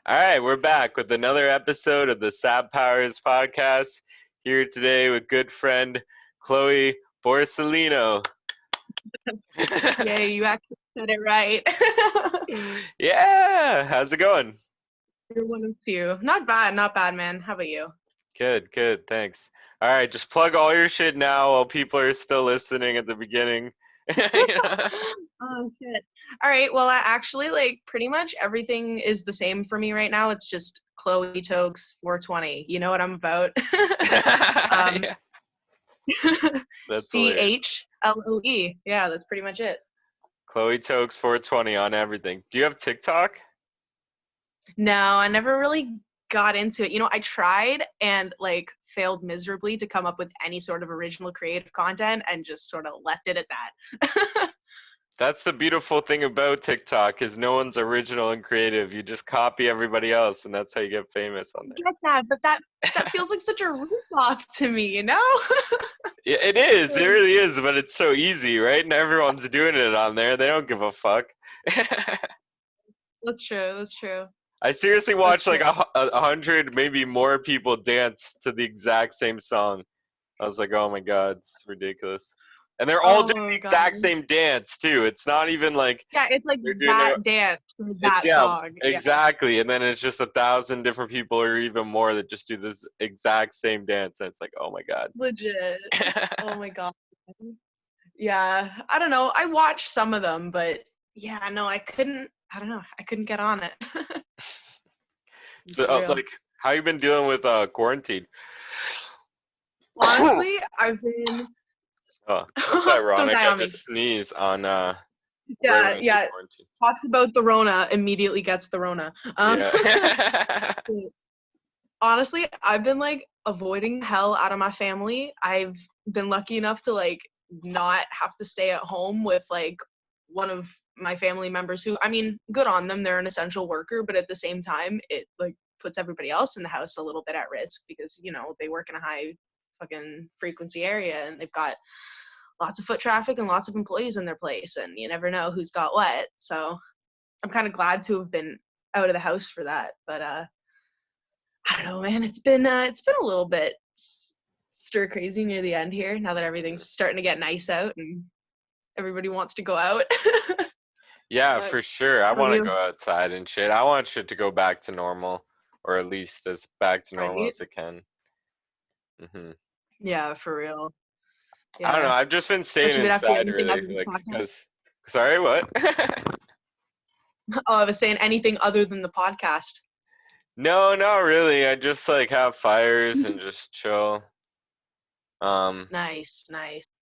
All right, we're back with another episode of the Sab Powers Podcast. Here today with good friend Chloe Borsellino. Yay, you actually said it right. Yeah, how's it going? You're one of two. Not bad, man. How about you? Good, thanks. All right, just plug all your shit now while people are still listening at the beginning. Oh shit. All right. Well, I actually pretty much everything is the same for me right now. It's just chloetokes420. You know what I'm about. Yeah, that's hilarious. CHLOE. Yeah, that's pretty much it. chloetokes420 on everything. Do you have TikTok? No, I never really got into it. I tried and failed miserably to come up with any sort of original creative content and just sort of left it at that. That's the beautiful thing about TikTok is no one's original and creative. You just copy everybody else, and that's how you get famous on I get that, but that feels like such a rip-off to me, you know? Yeah, it is. It really is, but it's so easy, right? And everyone's doing it on there. They don't give a fuck. That's true. I seriously watched like 100, maybe more people dance to the exact same song. I was like, oh my God, it's ridiculous. And they're all doing the exact same dance too. It's not even like it's like that dance for that song. Exactly. Yeah. And then it's just 1,000 different people or even more that just do this exact same dance. And it's like, oh my God. Legit. Oh my God. Yeah. I don't know. I watched some of them, but yeah, no, I couldn't get on it. So how you been dealing with quarantine? Honestly, I've been that's ironic. I just sneeze on yeah. Talks about the Rona, immediately gets the Rona. Yeah. Honestly, I've been avoiding hell out of my family. I've been lucky enough to not have to stay at home with one of my family members who, I mean, good on them, they're an essential worker, but at the same time it puts everybody else in the house a little bit at risk because they work in a high fucking frequency area and they've got lots of foot traffic and lots of employees in their place and you never know who's got what. So I'm kind of glad to have been out of the house for that, but I don't know, man, it's been a little bit stir crazy near the end here now that everything's starting to get nice out and everybody wants to go out. Yeah, for sure. I want to go outside and shit. I want shit to go back to normal, or at least as back to normal as it can. Mm-hmm. Yeah, for real. Yeah. I don't know. I've just been staying inside really, because. Sorry, what? Oh, I was saying anything other than the podcast. No, not really. I just have fires and just chill. Nice.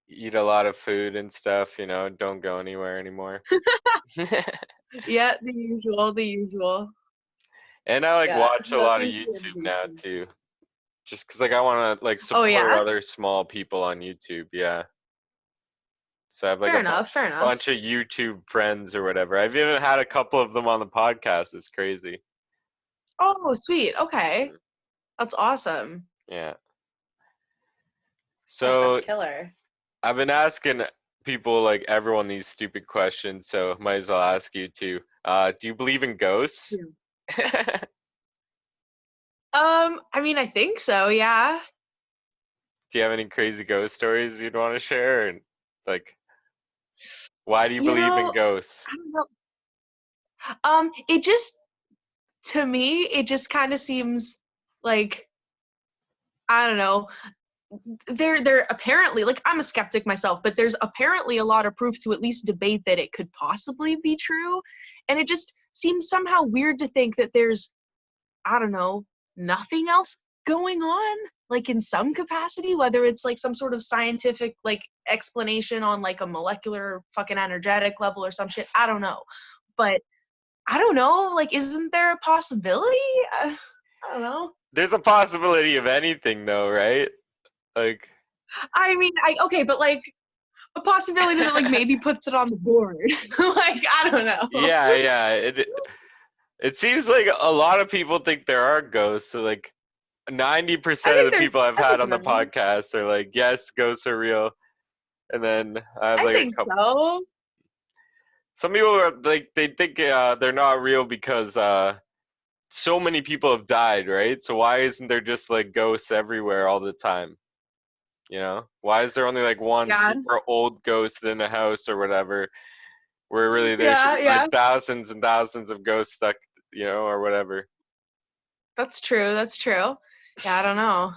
Eat a lot of food and stuff, don't go anywhere anymore. Yeah, the usual. And I watch a lot of YouTube now too. Just because I want to support other small people on YouTube, yeah. So I have fair enough. bunch of YouTube friends or whatever. I've even had a couple of them on the podcast. It's crazy. Oh, sweet. Okay. That's awesome. Yeah. So that's killer. I've been asking people everyone these stupid questions, so might as well ask you too. Do you believe in ghosts? Yeah. I mean, I think so, yeah. Do you have any crazy ghost stories you'd want to share? And why do you believe in ghosts? I don't know. It just, to me, it just kind of seems I don't know. They're apparently, I'm a skeptic myself, but there's apparently a lot of proof to at least debate that it could possibly be true. And it just seems somehow weird to think that there's, I don't know, nothing else going on, in some capacity, whether it's some sort of scientific explanation on a molecular fucking energetic level or some shit. I don't know. But I don't know, isn't there a possibility? I don't know. There's a possibility of anything though, right? I mean, okay, but a possibility that maybe puts it on the board. I don't know. Yeah. It seems like a lot of people think there are ghosts. So 90% of the people I've had on the podcast are yes, ghosts are real. And then I have I think a couple. So. Some people are they think they're not real because so many people have died, right? So why isn't there just like ghosts everywhere all the time? You know, why is there only like one Yeah, super old ghost in a house or whatever, where really there should yeah, be yeah. like thousands and thousands of ghosts stuck, you know, or whatever. That's true. That's true. Yeah, I don't know.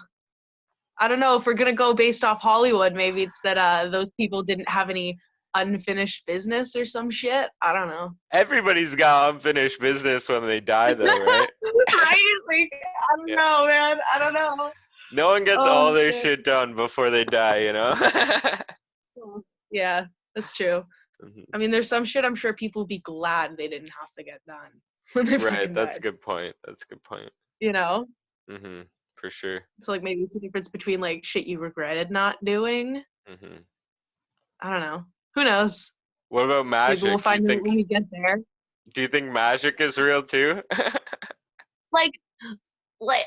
I don't know if we're gonna go based off Hollywood. Maybe it's that those people didn't have any unfinished business or some shit. I don't know. Everybody's got unfinished business when they die, though, right? Right? Like, I don't Yeah. know, man. I don't know. No one gets all Oh their shit. shit done before they die, you know? Yeah, that's true. Mhm. I mean, there's some shit I'm sure people be glad they didn't have to get done when they Right, fucking that's a died. good point. That's a good point. You know? For sure. So like maybe it's the difference between like shit you regretted not doing. hmm I don't know. Who knows? What about Maybe we'll magic? find out when we get there. Do you think magic is real too? Like, like,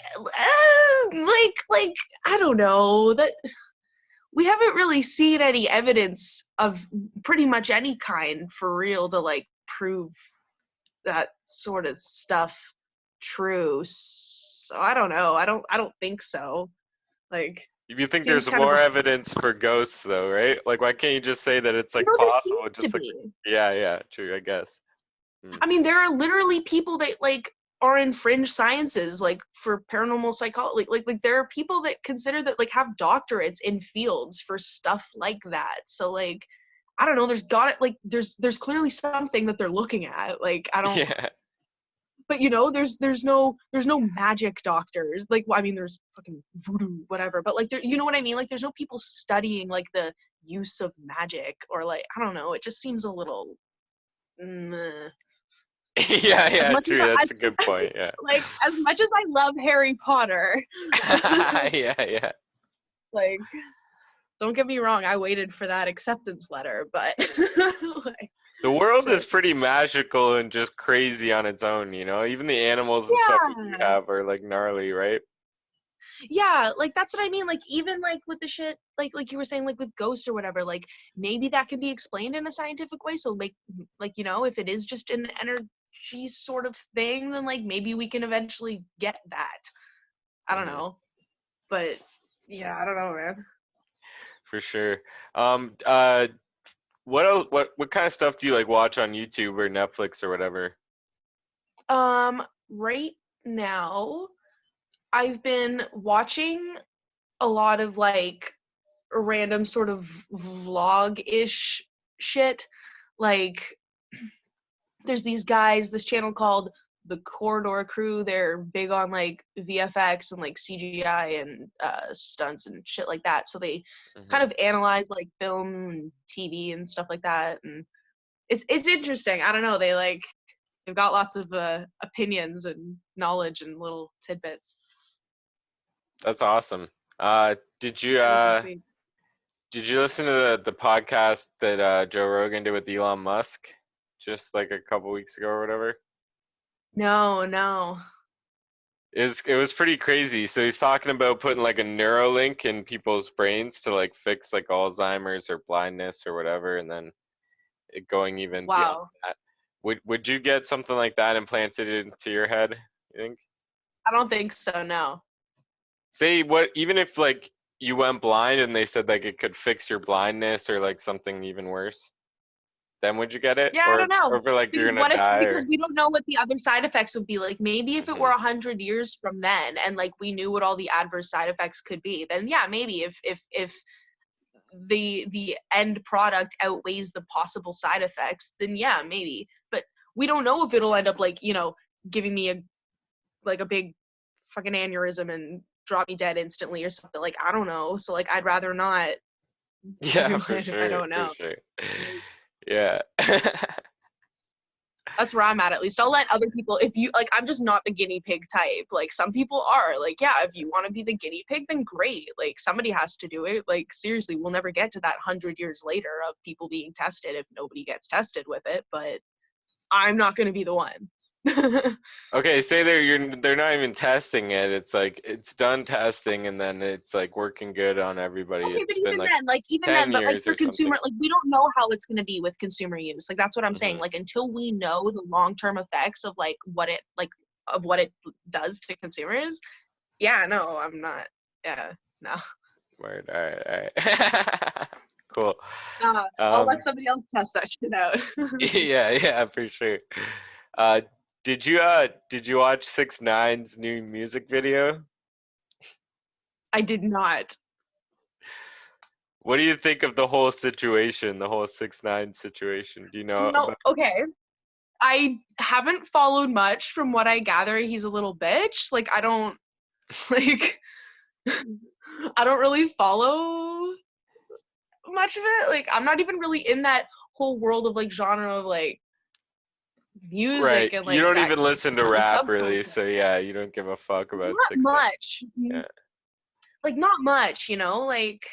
like, I don't know. That we haven't really seen any evidence of pretty much any kind for real to like prove that sort of stuff true. So I don't know. I don't think so. Like, You think seems there's kind of more evidence for ghosts though, right? Like why can't you just say that it's like there possible? seems to Just like be. yeah, true, I guess. Hmm. I mean, there are literally people that like are in fringe sciences, like for paranormal psychology. Like there are people that consider that like have doctorates in fields for stuff like that. So like, I don't know. There's clearly something that they're looking at. Like I don't. Yeah. But you know, there's no magic doctors. Like well, I mean, there's fucking voodoo, whatever. But like there, you know what I mean? Like there's no people studying like the use of magic or like I don't know. It just seems a little. Meh. As Yeah, much as true. That's a good point. Yeah. like as much as I love Harry Potter, Yeah. like don't get me wrong, I waited for that acceptance letter, but like, The world is pretty magical and just crazy on its own, you know? Even the animals and stuff that you yeah, have are like gnarly, right? yeah, like that's what I mean. Like even like with the shit, like you were saying, like with ghosts or whatever, like maybe that can be explained in a scientific way. So like you know, if it is just an energy sort of thing, then like maybe we can eventually get that. I don't hmm know, but yeah, I don't know, man. For sure. Um, uh, what else, what kind of stuff do you like watch on YouTube or Netflix or whatever? Right now, I've been watching a lot of like random sort of vlog-ish shit. Like there's these guys, this channel called the Corridor Crew. They're big on like VFX and like CGI and stunts and shit like that. So they kind hmm of analyze like film and TV and stuff like that. And it's interesting. I don't know. They've got lots of opinions and knowledge and little tidbits. That's awesome. Uh, did you Yeah, pretty uh, sweet. did you listen to the podcast that Joe Rogan did with Elon Musk just like a couple weeks ago or whatever? No, no. It was pretty crazy. So he's talking about putting like a Neurolink in people's brains to like fix like Alzheimer's or blindness or whatever, and then it going even beyond Wow. that. Would you get something like that implanted into your head, you think? I don't think so, no. Say what even if like you went blind and they said like it could fix your blindness or like something even worse, then would you get it? Yeah, I don't know. Or for like you're Because gonna what if die because or we don't know what the other side effects would be. Like maybe if it hmm were 100 years from then and like we knew what all the adverse side effects could be, then yeah, maybe if the end product outweighs the possible side effects, then yeah, maybe. But we don't know if it'll end up like, you know, giving me a big fucking aneurysm and drop me dead instantly or something. Like I don't know. So like I'd rather not Yeah, do for it if I sure, don't for know. sure. Yeah. That's where I'm at least. I'll let other people, if you like, I'm just not the guinea pig type. Like some people are like, yeah, if you want to be the guinea pig, then great. Like somebody has to do it. Like seriously, we'll never get to that 100 years later of people being tested if nobody gets tested with it, but I'm not going to be the one. Okay, say they're not even testing it. It's like it's done testing and then it's like working good on everybody. Okay, but It's been like even 10 then, but like years for or something. consumer, like we don't know how it's going to be with consumer use. Like that's what I'm saying. hmm Like until we know the long-term effects of like what it like of what it does to consumers, yeah, no, I'm not. Yeah, no. Word. All right. Cool. I'll let somebody else test that shit out. Yeah, for sure. Uh, did you watch 6ix9ine's new music video? I did not. What do you think of the whole situation, the whole 6ix9ine situation? Do you know No, about? okay. I haven't followed much. From what I gather, he's a little bitch. Like, I don't like I don't really follow much of it. Like, I'm not even really in that whole world of like genre of like Right. music and You like don't that even listen to rap really, subculture. so yeah, you don't give a fuck about Not 6ix9ine. much. Yeah. Like, not much, you know? Like,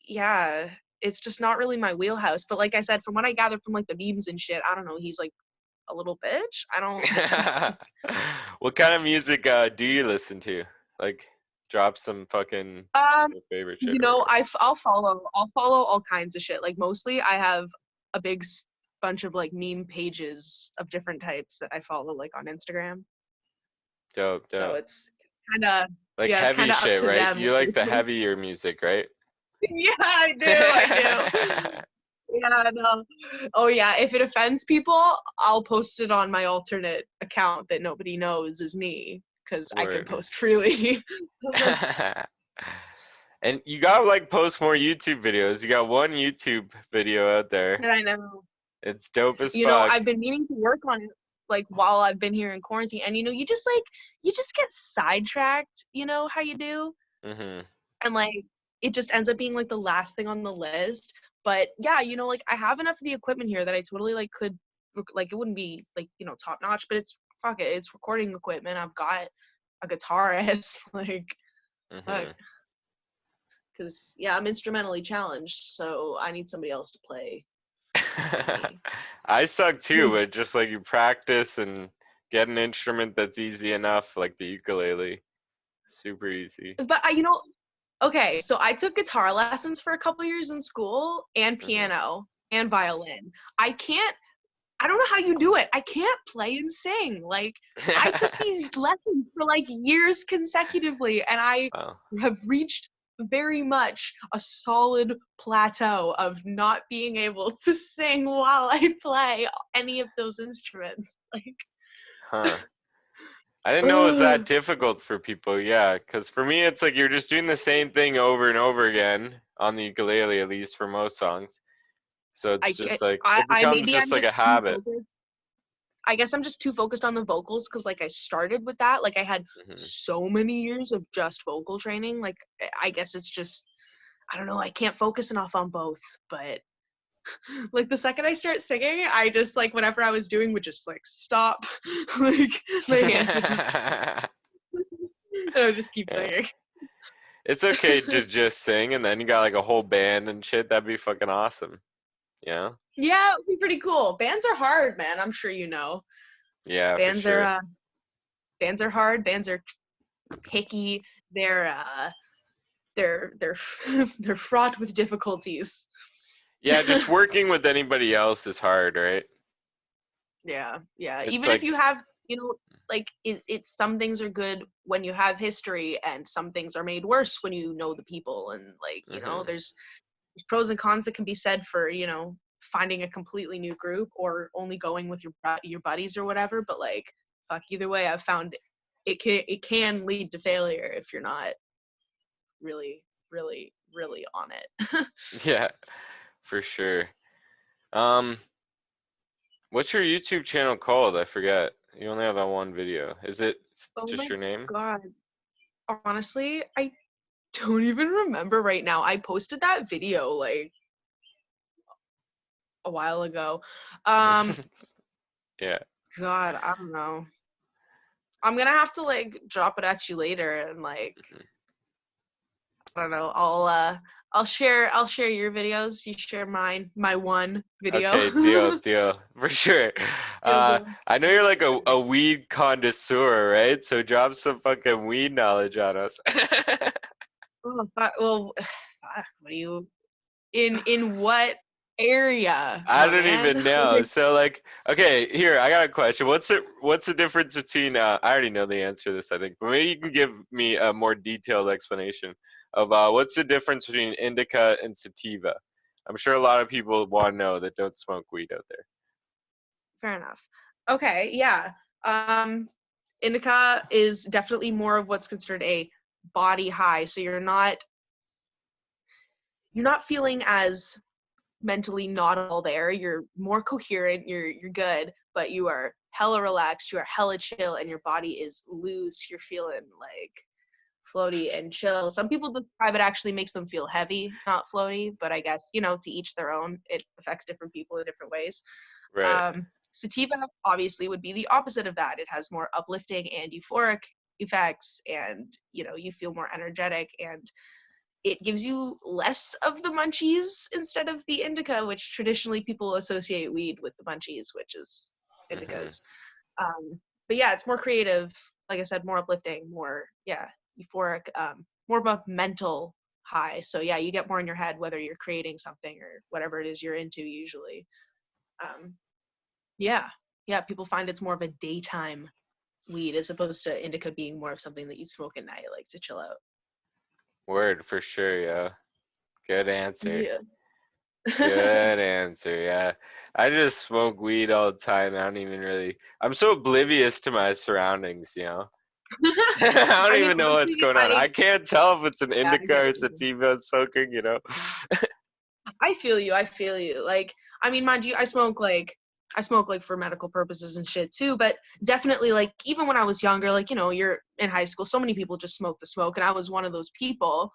yeah, it's just not really my wheelhouse. But like I said, from what I gathered from like the memes and shit, I don't know, he's like a little bitch. I don't What kind of music do you listen to? Like, drop some fucking your favorite shit you or know, whatever. I'll follow all kinds of shit. Like, mostly I have a big bunch of like meme pages of different types that I follow like on Instagram. Dope, So dope. it's kind of, Like yeah, it's heavy kind of up shit, to right? them. You like the heavier music, right? Yeah, I do. Yeah, no. Oh yeah, if it offends people, I'll post it on my alternate account that nobody knows is me, because I can Word. post freely. And you gotta like post more YouTube videos. You got one YouTube video out there. And I know. It's dope as You know, fuck. I've been meaning to work on it like while I've been here in quarantine. And you know, you just get sidetracked, you know how you do? Mhm. And like it just ends up being like the last thing on the list. But yeah, you know, like I have enough of the equipment here that I totally like could like, it wouldn't be like, you know, top notch, but it's fuck it, it's recording equipment. I've got a guitarist, like fuck. Mhm. Because yeah, I'm instrumentally challenged, so I need somebody else to play for me. I suck too, but just like you practice and get an instrument that's easy enough, like the ukulele. Super easy. But you know, okay, so I took guitar lessons for a couple years in school, and Mhm. piano and violin. I don't know how you do it. I can't play and sing. Like, I took these lessons for like years consecutively, and I Wow. have reached very much a solid plateau of not being able to sing while I play any of those instruments. Like, Huh. I didn't know it was that ugh. difficult for people. Yeah, because for me, it's like you're just doing the same thing over and over again on the ukulele, at least for most songs. So it's just like it I becomes maybe just I'm like a just too habit. focused. I guess I'm just too focused on the vocals because like I started with that. Like I had Hmm. so many years of just vocal training. Like I guess it's just, I don't know, I can't focus enough on both. But like the second I start singing, I just like whatever I was doing would just like stop. Like my hands would just and I would just keep Yeah. singing. It's okay to just sing, and then you got like a whole band and shit. That'd be fucking awesome. Yeah. Yeah, it would be pretty cool. Bands are hard, man. I'm sure you know. Yeah, for Bands are sure. uh bands are hard, bands are picky. They're they're fraught with difficulties. Yeah, just working with anybody else is hard, right? Yeah. It's Even if like, you have, you know, like it's some things are good when you have history, and some things are made worse when you know the people, and like, you know, hmm there's pros and cons that can be said for, you know, finding a completely new group or only going with your buddies or whatever. But like, fuck, either way, I've found it can lead to failure if you're not really, really, really on it. yeah, for sure. Um, what's your YouTube channel called? I forget. You only have that one video. Is it Oh just my your name? god. Honestly, I don't even remember right now. I posted that video like a while ago. Um, Yeah. God, I don't know. I'm gonna have to like drop it at you later, and like Mhm. I don't know. I'll share your videos. You share mine. My one video. Okay, deal, for sure. Deal, deal. I know you're like a weed connoisseur, right? So drop some fucking weed knowledge on us. Oh, fuck, well, fuck, what do you in what area, I my don't man. even know. So like, okay, here I got a question. What's the difference between? I already know the answer to this, I think, but maybe you can give me a more detailed explanation of what's the difference between indica and sativa. I'm sure a lot of people want to know that don't smoke weed out there. Fair enough. Okay, yeah. Indica is definitely more of what's considered a body high, so you're not feeling as mentally not all there. You're more coherent, you're good, but you are hella relaxed, you are hella chill, and your body is loose. You're feeling like floaty and chill. Some people describe it actually makes them feel heavy, not floaty, but I guess, to each their own. It affects different people in different ways. Right. Sativa obviously would be the opposite of that. It has more uplifting and euphoric effects, and you feel more energetic, and it gives you less of the munchies instead of the indica, which traditionally people associate weed with the munchies, which is Mm-hmm. indicas. But yeah, it's more creative, like I said, more uplifting, more euphoric, more of a mental high. So yeah, you get more in your head whether you're creating something or whatever it is you're into usually. Yeah, people find it's more of a daytime weed as opposed to indica being more of something that you smoke at night, like to chill out. Word for sure. Yeah. Good answer. Yeah. Good answer. Yeah. I just smoke weed all the time. I don't even really. I'm so oblivious to my surroundings. I don't I mean, even know what's honestly, going on. I can't tell if it's an I indica get or what you mean. sativa I'm smoking. I feel you. I feel you. Like, I mean, mind you, I smoke like for medical purposes and shit too, but definitely like even when I was younger, like, you're in high school, so many people just smoke the smoke and I was one of those people.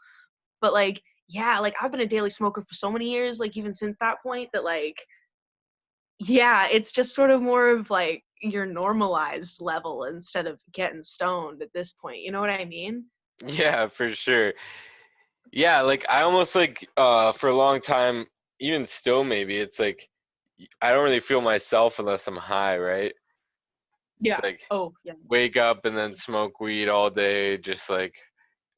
But like, yeah, like I've been a daily smoker for so many years, like even since that point that like, yeah, it's just sort of more of like your normalized level instead of getting stoned at this point. You know what I mean? Yeah, for sure. Yeah, like I almost like for a long time, even still maybe it's like I don't really feel myself unless I'm high, right? It's Yeah. like Oh, yeah. wake up and then smoke weed all day, just like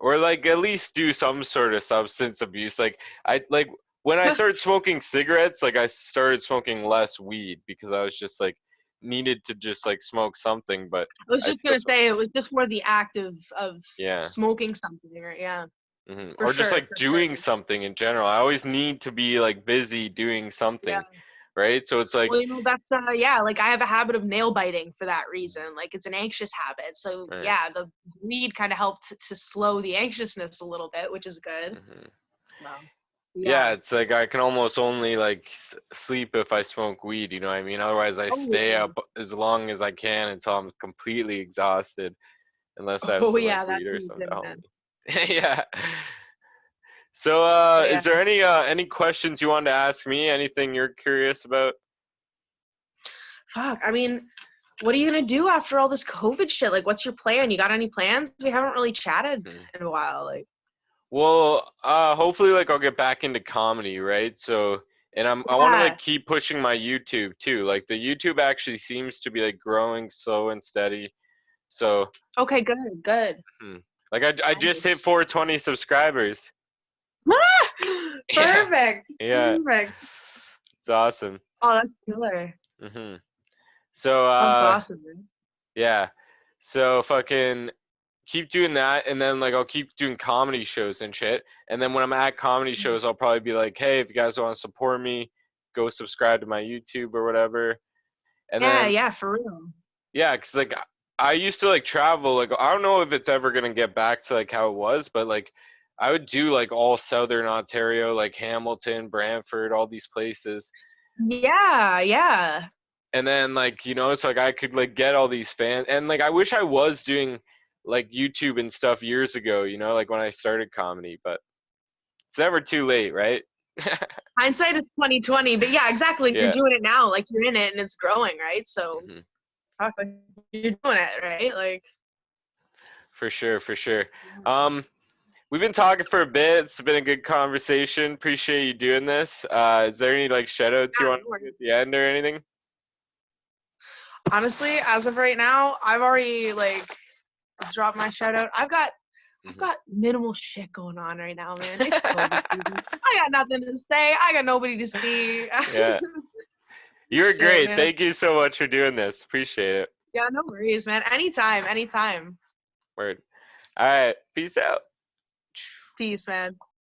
or like at least do some sort of substance abuse. Like I like when I started smoking cigarettes, like I started smoking less weed because I was just like needed to just like smoke something, but I was I just still gonna smoke. say it was just more the act of Yeah. smoking something, right? Yeah, for Or just sure, like for doing sure. something in general. I always need to be like busy doing Yeah. something, right? So it's like, Well, that's yeah. Like I have a habit of nail biting for that reason. Like it's an anxious habit. So right. yeah, the weed kind of helped to slow the anxiousness a little bit, which is good. hmm So Yeah, yeah. it's like I can almost only like sleep if I smoke weed, you know what I mean? Otherwise, I Oh stay yeah. up as long as I can until I'm completely exhausted, unless I have Oh some like yeah. That's weed or something easy, at home. man. Yeah. So, But yeah. is there any questions you wanted to ask me? Anything you're curious about? Fuck. I mean, what are you gonna do after all this COVID shit? Like, what's your plan? You got any plans? We haven't really chatted Hmm. in a while. Like, Well, hopefully, like I'll get back into comedy, right? So, and I want to yeah. like keep pushing my YouTube too. Like the YouTube actually seems to be like growing slow and steady. So, Okay. Good. Good. hmm, like I just hit Nice. 420 subscribers. Yeah, Perfect. yeah, Perfect. it's awesome. Oh, that's killer. Hmm. So, That's awesome, man. yeah, so fucking keep doing that, and then like I'll keep doing comedy shows and shit. And then when I'm at comedy shows, I'll probably be like, hey, if you guys want to support me, go subscribe to my YouTube or whatever. And Yeah, then yeah, for real. yeah, cause like I used to like travel. Like I don't know if it's ever gonna get back to like how it was, but like I would do like all Southern Ontario, like Hamilton, Brantford, all these places. Yeah, yeah. And then like it's like I could like get all these fans, and like I wish I was doing like YouTube and stuff years ago, like when I started comedy, but it's never too late, right? Hindsight is 2020, but yeah, exactly. You're Yeah. doing it now, like you're in it and it's growing, right? So, Hmm. fuck, like, you're doing it, right? Like, For sure, for sure. um we've been talking for a bit. It's been a good conversation. Appreciate you doing this. Is there any like shout outs you yeah, want no to do worries. at the end or anything? Honestly, as of right now, I've already like dropped my shout out. I've got I've got minimal shit going on right now, man. It's COVID season. I got nothing to say. I got nobody to see. Yeah. You're great. Man. Thank you so much for doing this. Appreciate it. Yeah, no worries, man. Anytime. Word. All right. Peace out. Peace, man.